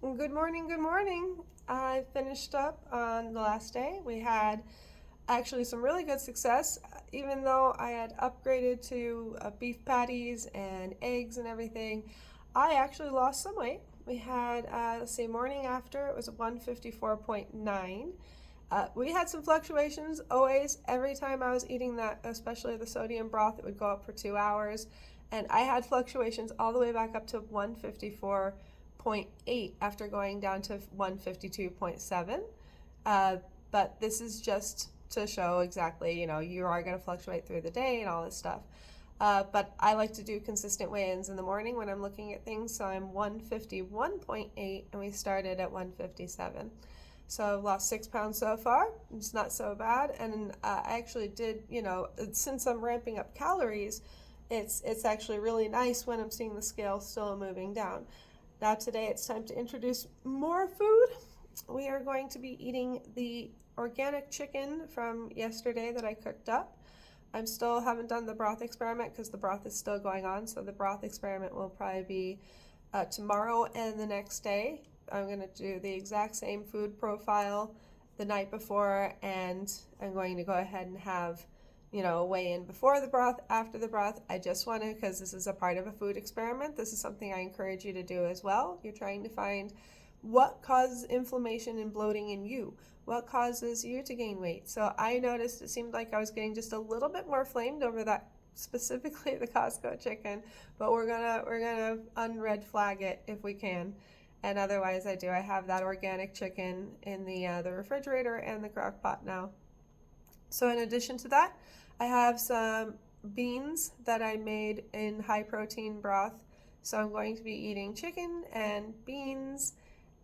Good morning, good morning. I finished up on the last day. We had actually some really good success, even though I had upgraded to beef patties and eggs and everything. I actually lost some weight. We had, let's see, morning after, it was 154.9. We had some fluctuations always. Every time I was eating that, especially the sodium broth, it would go up for 2 hours. And I had fluctuations all the way back up to 154.8 after going down to 152.7. Uh, but this is just to show exactly, you are going to fluctuate through the day and all this stuff. But I like to do consistent weigh-ins in the morning when I'm looking at things. So I'm 151.8 and we started at 157. So I've lost 6 pounds so far. It's not so bad. And I actually did, since I'm ramping up calories, it's actually really nice when I'm seeing the scale still moving down. Now today it's time to introduce more food. We are going to be eating the organic chicken from yesterday that I cooked up. I'm still haven't done the broth experiment because the broth is still going on. So the broth experiment will probably be tomorrow and the next day. I'm going to do the exact same food profile the night before, and I'm going to go ahead and have, a weigh in before the broth, after the broth. I just want to, because this is a part of a food experiment, this is something I encourage you to do as well. You're trying to find what causes inflammation and bloating in you. What causes you to gain weight? So I noticed it seemed like I was getting just a little bit more flamed over that, specifically the Costco chicken, but we're gonna unred flag it if we can. And otherwise I have that organic chicken in the refrigerator and the crock pot now. So in addition to that, I have some beans that I made in high protein broth. So I'm going to be eating chicken and beans,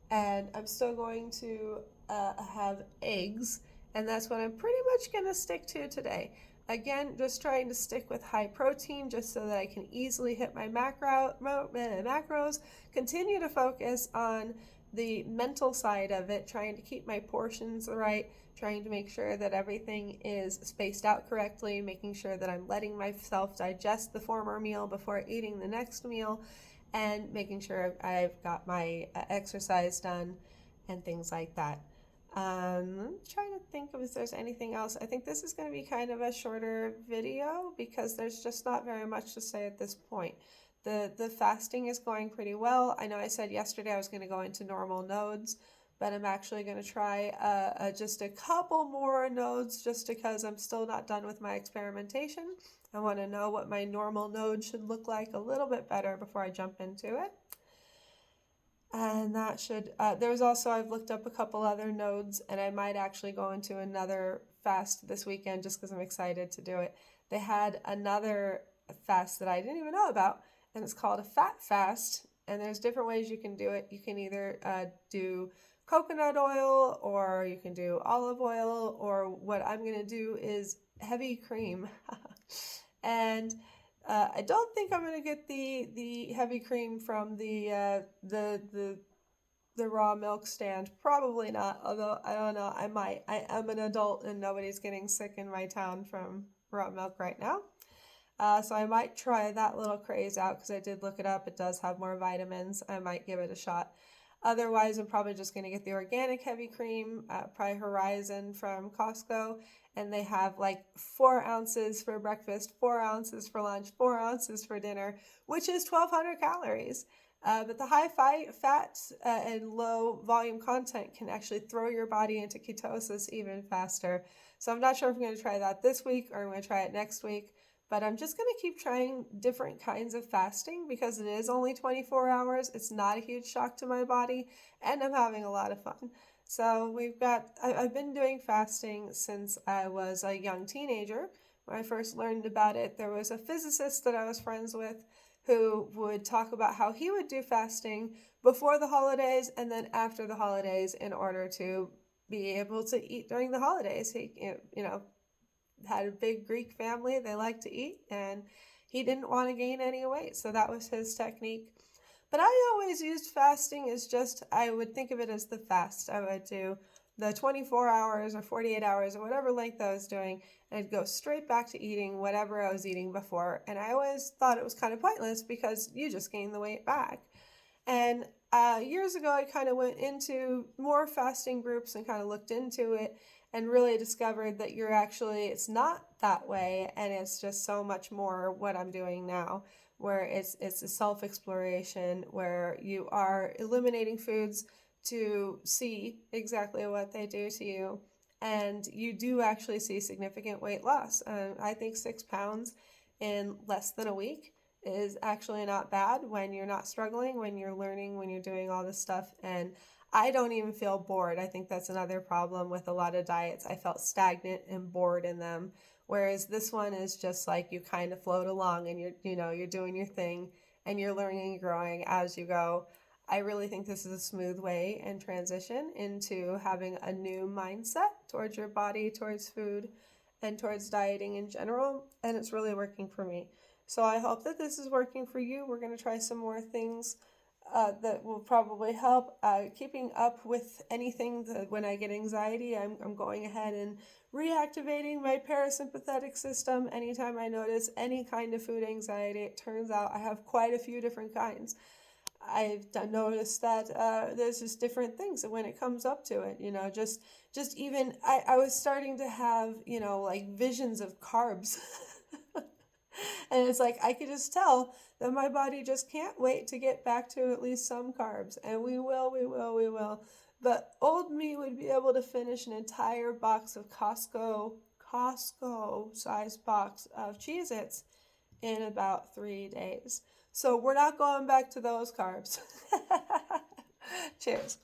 and I'm still going to have eggs, and that's what I'm pretty much going to stick to today. Again, just trying to stick with high protein just so that I can easily hit my macros, continue to focus on the mental side of it, trying to keep my portions right, trying to make sure that everything is spaced out correctly, making sure that I'm letting myself digest the former meal before eating the next meal, and making sure I've got my exercise done and things like that. I'm trying to think of if there's anything else. I think this is going to be kind of a shorter video because there's just not very much to say at this point. The fasting is going pretty well. I know I said yesterday I was going to go into normal nodes, but I'm actually going to try just a couple more nodes just because I'm still not done with my experimentation. I want to know what my normal node should look like a little bit better before I jump into it. And that should, there's also, I've looked up a couple other nodes, and I might actually go into another fast this weekend just because I'm excited to do it. They had another fast that I didn't even know about, and it's called a fat fast. And there's different ways you can do it. You can either do coconut oil, or you can do olive oil, or what I'm going to do is heavy cream. And I don't think I'm gonna get the heavy cream from the raw milk stand. Probably not. Although I don't know. I might. I am an adult and nobody's getting sick in my town from raw milk right now. So I might try that little craze out because I did look it up. It does have more vitamins. I might give it a shot. Otherwise, I'm probably just going to get the organic heavy cream, probably Horizon from Costco. And they have like 4 ounces for breakfast, 4 ounces for lunch, 4 ounces for dinner, which is 1,200 calories. But the high fat and low volume content can actually throw your body into ketosis even faster. So I'm not sure if I'm going to try that this week or I'm going to try it next week. But I'm just going to keep trying different kinds of fasting because it is only 24 hours. It's not a huge shock to my body, and I'm having a lot of fun. So I've been doing fasting since I was a young teenager. When I first learned about it, there was a physicist that I was friends with who would talk about how he would do fasting before the holidays and then after the holidays in order to be able to eat during the holidays. He, had a big Greek family. They like to eat, and he didn't want to gain any weight. So that was his technique. But I always used fasting as just, I would think of it as the fast. I would do the 24 hours or 48 hours or whatever length I was doing, and I'd go straight back to eating whatever I was eating before. And I always thought it was kind of pointless because you just gain the weight back. And years ago, I kind of went into more fasting groups and kind of looked into it and really discovered that it's not that way, and it's just so much more what I'm doing now, where it's a self exploration where you are eliminating foods to see exactly what they do to you, and you do actually see significant weight loss. I think 6 pounds in less than a week is actually not bad when you're not struggling, when you're learning, when you're doing all this stuff. And I don't even feel bored. I think that's another problem with a lot of diets. I felt stagnant and bored in them. Whereas this one is just like you kind of float along and you're doing your thing and you're learning and growing as you go. I really think this is a smooth way and transition into having a new mindset towards your body, towards food, and towards dieting in general. And it's really working for me. So I hope that this is working for you. We're going to try some more things that will probably help. Keeping up with anything that when I get anxiety, I'm going ahead and reactivating my parasympathetic system anytime I notice any kind of food anxiety. It turns out I have quite a few different kinds. I've noticed that there's just different things when it comes up to it, just even I was starting to have, like visions of carbs. And it's like I could just tell that my body just can't wait to get back to at least some carbs. And we will, we will, we will. But old me would be able to finish an entire box of Costco sized box of Cheez-Its in about 3 days. So we're not going back to those carbs. Cheers.